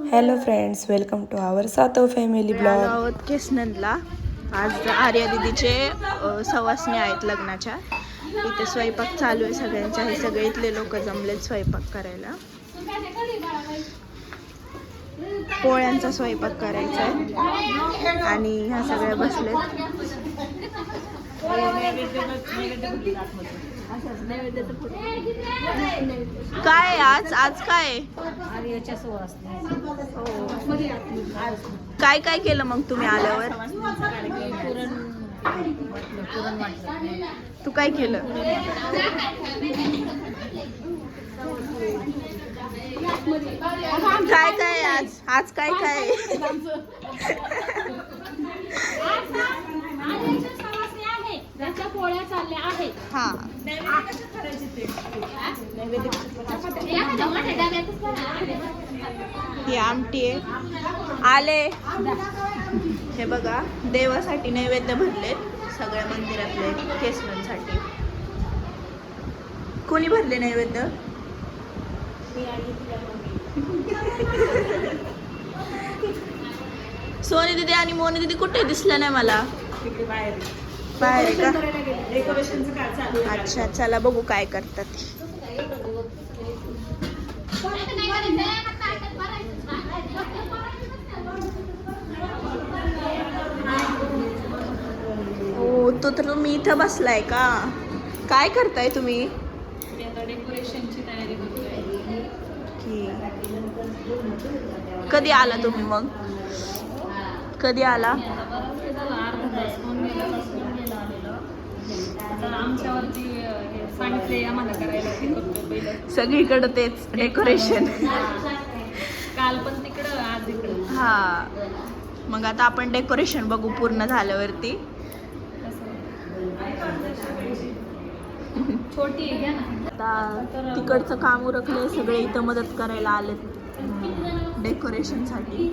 Hello friends, welcome to our Satav family आलो blog. आहोत केसनंदला. आज आर्या दिदीचे सवासणी आहेत लग्नाच्या. इथे स्वयंपाक चालू आहे सगळ्यांचा. हे सगळे इथले लोक जमलेत स्वयंपाक करायला. पोळ्यांचा स्वयंपाक करायचा आहे आणि ह्या सगळ्या बसलेत. काय आज आज काय काय काय केलं मग तुम्ही आल्यावर? तू काय केलं? काय काय आज आज काय काय? पोळ्या चालल्या आहेत. हा ही आमटी आहे. आले हे बघा, देवासाठी नैवेद्य भरले सगळ्या मंदिरातले केसनांसाठी. कोणी भरले नैवेद्य? सोनी दीदी आणि मोनी दीदी कुठे दिसल्या नाही मला. बाहेर आहे का? अच्छा, चला बघू काय करतात. हो, तो तर तुम्ही इथं बसलाय का? काय करताय तुम्ही? डेकोरेशनची तयारी करतोय. कधी आला तुम्ही मग? कधी आला? आमच्यावरती सांगितले आम्हाला करायला. सगळीकडे तेच डेकोरेशन. काल पण तिकडं, आज इकडं. हा, मग आता आपण डेकोरेशन बघू पूर्ण झाल्यावरती. छोटी आहे घ्या ना. आता तिकडचं काम उरकले, सगळे इथं मदत करायला आलेत डेकोरेशन साठी.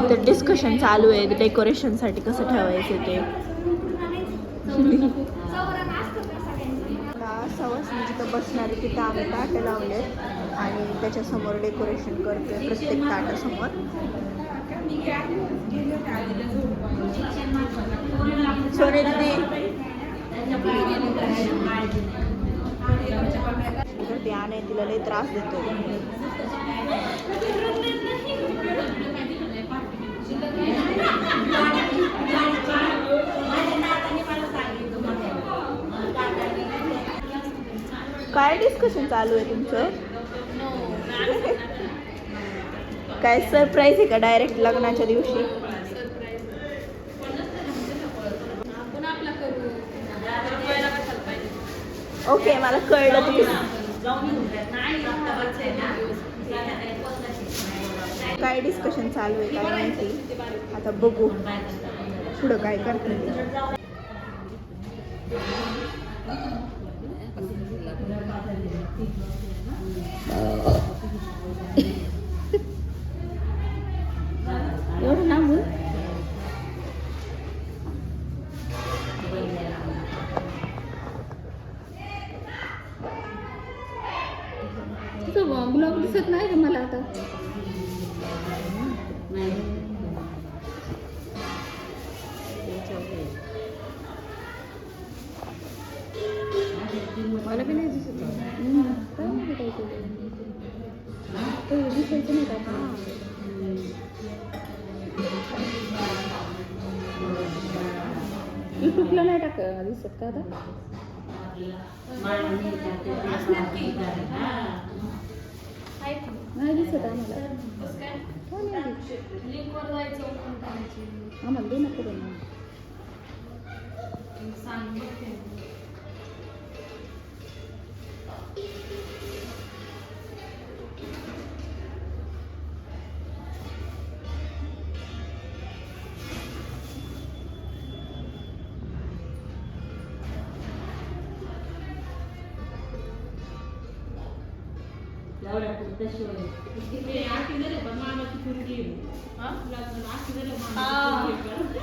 ते डिस्कशन चालू आहे डेकोरेशन साठी कसं ठेवायचं ते. सवासणी जिथं बसणारे तिथं आम्ही ताटं लावले आणि त्याच्यासमोर डेकोरेशन करतोय प्रत्येक ताटासमोर. सोने दीदी ध्यान आहे, तिला लई त्रास देतो. काय डिस्कशन चालू आहे तुमचं? काय सरप्राईज आहे का डायरेक्ट लग्नाच्या दिवशी? ओके, मला कळलं तुम्ही काय डिस्कशन चालू आहे काय माहिती. आता बघू पुढं काय करतात. एवढं ना बोल. ब्लॉग दिसत नाही का मला आता? मला बी नाही दिसत. दिसायचं नाही का? युट्यूबला नाही टाक दिसत का आता? नाही दिसत आम्हाला. आम्हाला दे नको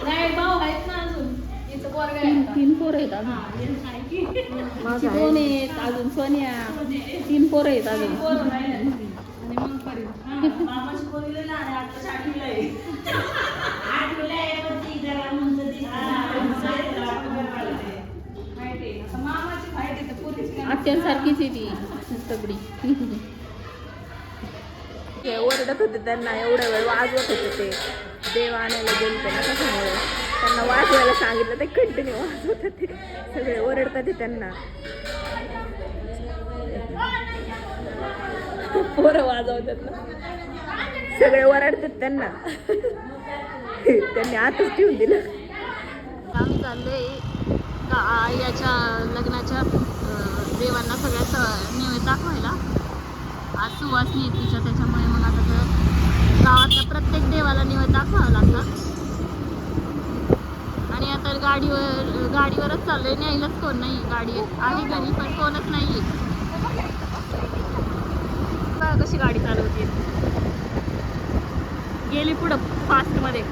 नाही भाऊ आहेत ना अजून. तीन पोरं आहेत अजून. माझी दोन आहेत अजून, सोनिया 3 पोरं आहेत अजून. आत्यांसारखीच आहे ती सगळी. ते ओरडत होते त्यांना, एवढा वेळ वाजवत होते ते देव आणायला गेलते ना, त्याच्यामुळे त्यांना वाजवायला सांगितलं ते कंटिन्यू वाजवत होते, सगळे ओरडतात ते त्यांना. पोरं वाजवतात ना, सगळे ओरडतात त्यांना. त्यांनी आतच ठेवून दिलं. काम चाललंय याच्या लग्नाच्या देवांना सगळ्यात निवेद दाखवायला. आज सुवासनी आहे तिच्या, त्याच्यामुळे मग आता गावातल्या प्रत्येक देवाला निवेद दाखवावं लागतं. आणि आता गाडीवरच चाललोय, न्यायलाच कोण नाही. गाडी आहे घरी पण कोणच नाही आहे. बघा कशी गाडी चालवते, गेली पुढं फास्टमध्ये.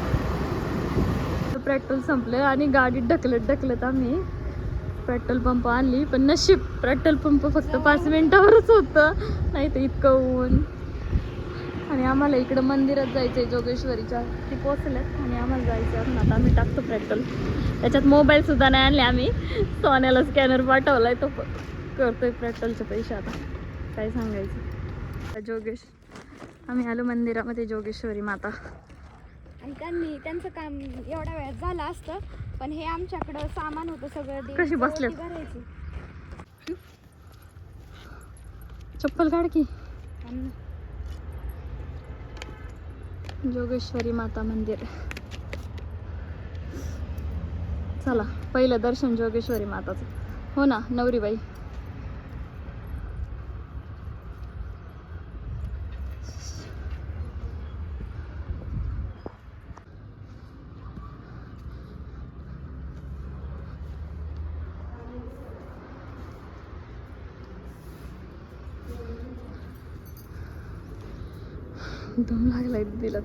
पेट्रोल संपलं आणि गाडी ढकलत आम्ही पेट्रोल पंप आणली. पण नशीब पेट्रोल पंप फक्त 5 मिनिटावरच होतं, नाही तर इतकं ऊन. आणि आम्हाला इकडं मंदिरात जायचं आहे जोगेश्वरीच्या, ती पोचल्यात आणि आम्हाला जायचं आहे. आता आम्ही टाकतो पेट्रोल. त्याच्यात मोबाईलसुद्धा नाही आणले आम्ही, सोन्याला स्कॅनर पाठवलाय, तो करतोय पेट्रोलचे पैसे. आता काय सांगायचं. आम्ही आलो मंदिरामध्ये, जोगेश्वरी माता. आणि त्यांचं काम एवढ्या वेळात झालं असतं, पण हे आमच्याकडं सामान होतं सगळं. कशी बसल्यात? भरायची. चप्पल काढ की. जोगेश्वरी माता मंदिर. चला, पहिलं दर्शन जोगेश्वरी माताचं. हो ना नवरीबाई. दम लागलाय दिला.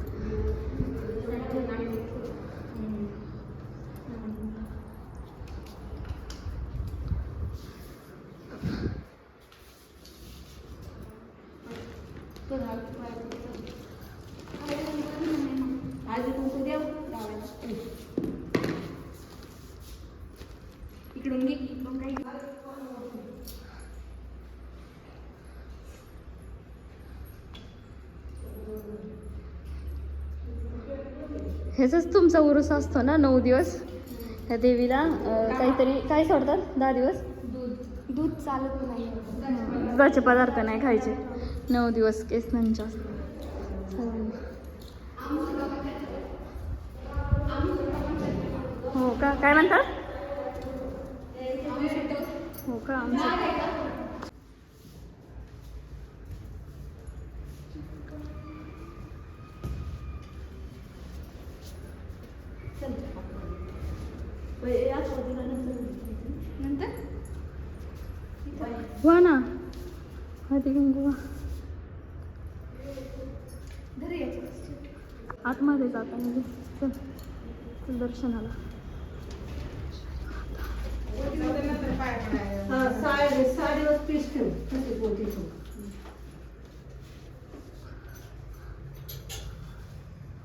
इकडून घे, मग काही ह्याचाच तुमचा उरूस असतो ना 9 दिवस. त्या देवीला काहीतरी काय सोडतात 10 दिवस. दूध चालत नाही, दुधाचे पदार्थ नाही खायचे 9 दिवस केसनांच्या. हो का, काय म्हणतात? हो का, आमचं नंतर हो ना. हळदी कुंकू आतमध्ये जाताना चल दर्शनाला.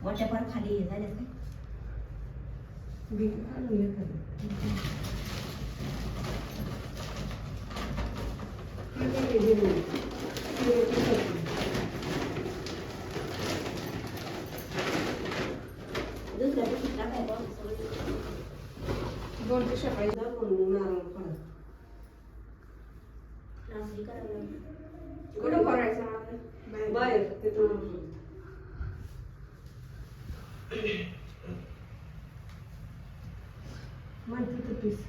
मोठ्या पार खाली झाले काय? कुठं करायचं बाहेर तिथून माहिती तर पीस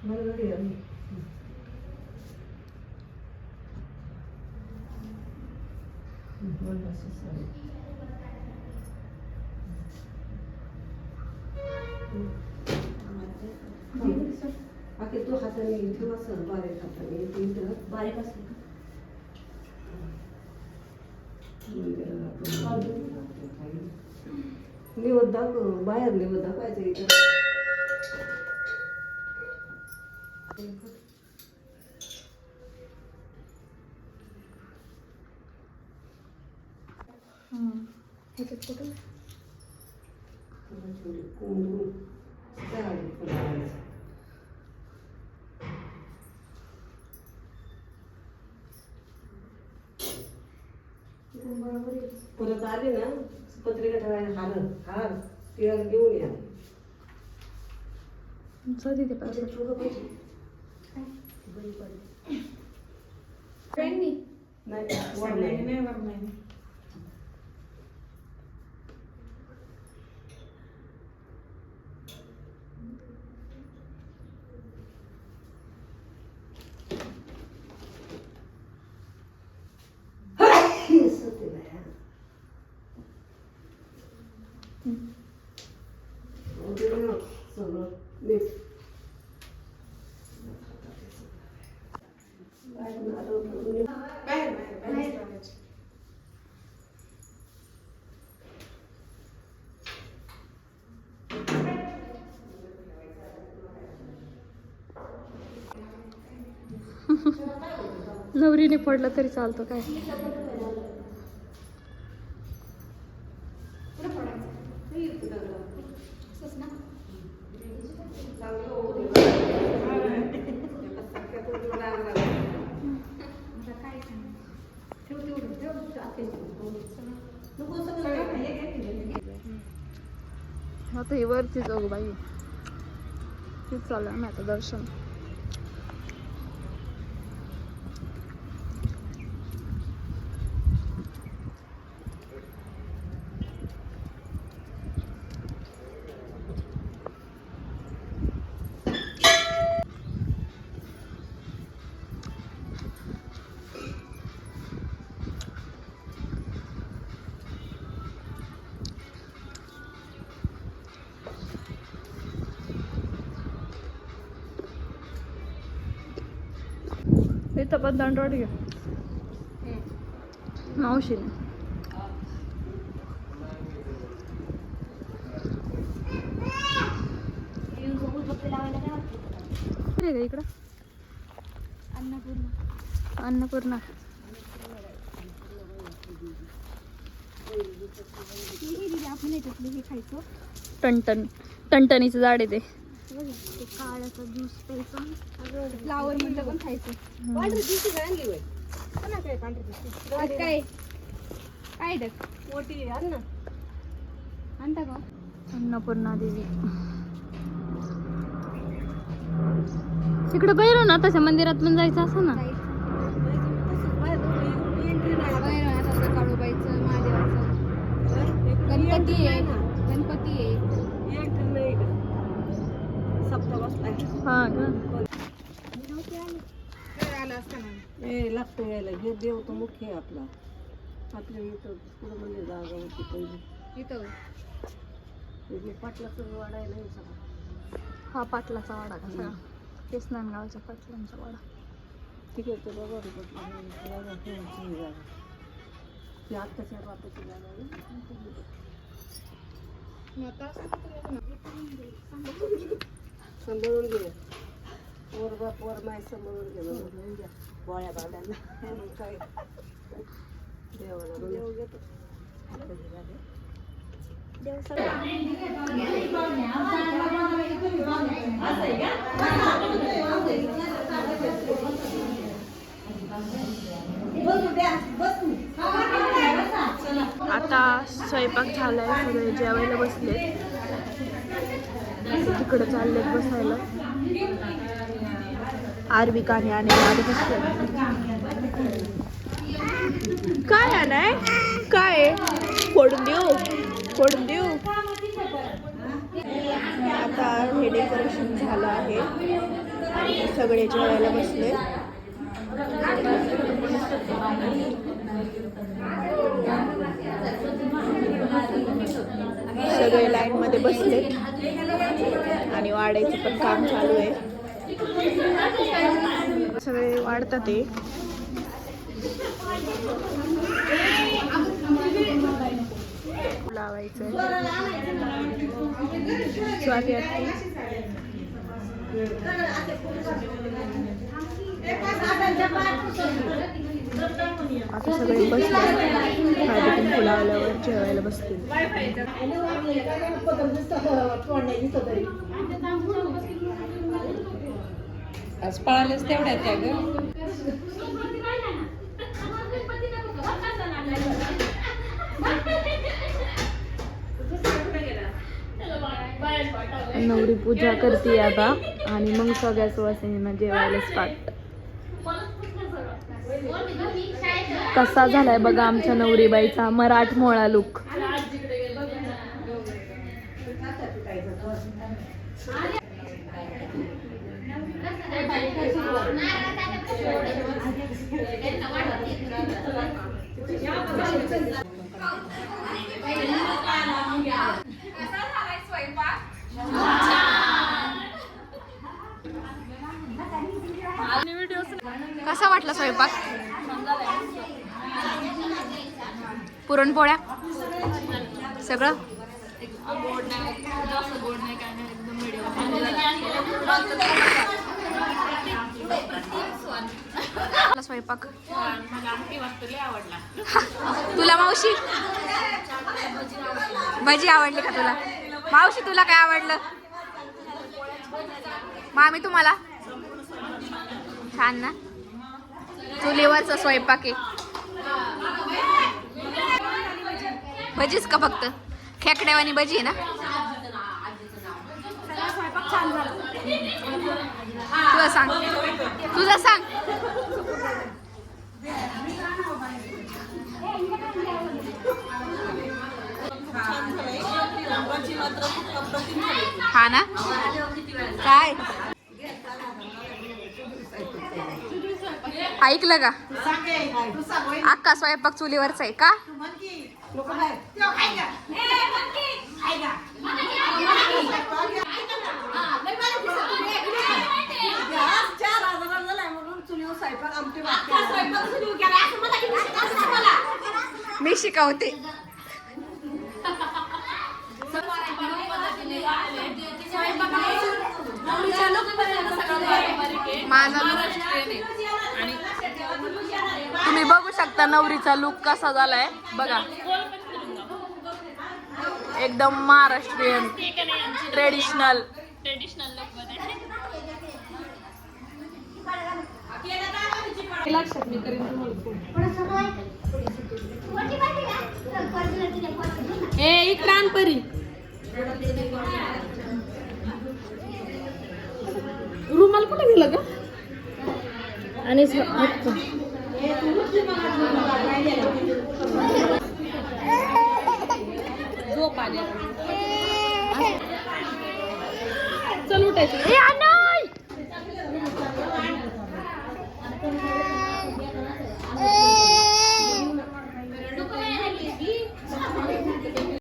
बरोबर आहे. बाकी तू हाताने ठेवा सर, बारीक हाताने इथं बारीक असते का? निवड दाखव, बाहेर निवड दाखवायचं इथं. थोडी कोंडून झाडी फुलावायचं. परत आले ना पत्रिका ठेवायला हार तिला घेऊन या. तिथे पाहिजे नाही. नवरीने पडलं तरी चालतं काय. आता हे वरती जाऊ बाई. तीच चालू आहे आता दर्शन. इथं पण दंडवट घे मावशीने. का इकडं अन्नपूर्णा हे खायचं टणटणीचं झाड आहे ते. काळ्याचा ज्यूस प्यायचा. फ्लावर मधलं पण खायचं. काय काय मोठी ना आणता का अन्नपूर्णा देवी. तिकडे बैरो ना तशा मंदिरात पण जायचं असं ना. काळूबाईचं महादेवाचं गणपती आहे. हा का. लागतो यायला. हे देव तो मुख्य आहे आपला. आपल्या इथं पुढं म्हणजे जागा होती पहिली. इथं पाटलाचं वाडा आहे नाही सगळं. हा पाटलाचा वाडा का सगळा. तेच नांदगावच्या पाटलांचा वाडा. ठीक आहे. तर बघा जागा ती आत्ताच्या बापाची जागा आहे. सांभाळून घे. वर बाप वर माय सांभाळून घे. गोळ्या बांधायला काय देवाला देव घेतो. आता स्वयंपाक झालाय. सगळे जेवायला बसले. तिकडे चाललेत बसायला. आरविकाने आणि आधी बसले. काय आणाय काय फोडून देऊ. आता हे डेकोरेशन झालं आहे आणि सगळे जेवायला बसले. सगळे लाईन मध्ये बसले आणि वाढायचं पण काम चालू आहे. सगळे वाढतात ते. लावायचं स्वाती आत्ती. आता सगळे बसले हळदी कुंकू लावल्यावर जेवायला बसतील. आज पळालेच तेवढ्या त्या ग. नवरी पूजा करते आता आणि मग सगळ्या सुवासिनींना जेवायला स्टार्ट. कसा झालाय बघा आमच्या नवरीबाईचा मराठमोळा लुक. कसा वाटला स्वयंपाक? पुरणपोळ्या सगळं स्वयंपाक तुला मावशी भजी आवडली का तुला? मावशी तुला काय आवडलं? मामी तुम्हाला? छान ना. चुलीवरचा स्वयंपाक आहे. भजीच का फक्त? खेकड्यावानी भजी आहे ना. तुला सांग, तुझं सांग. हा ना. काय ऐकलं का? अक्का स्वयंपाक चुलीवरचा आहे का? मी शिकवते. माझा तुम्ही बघू शकता नवरीचा लुक कसा झालाय बघा. एकदम महाराष्ट्रीयन ट्रेडिशनल इकडे आण परी. रुमाल कुठे गेलं का? आणि झोप आली. चल उठायचं.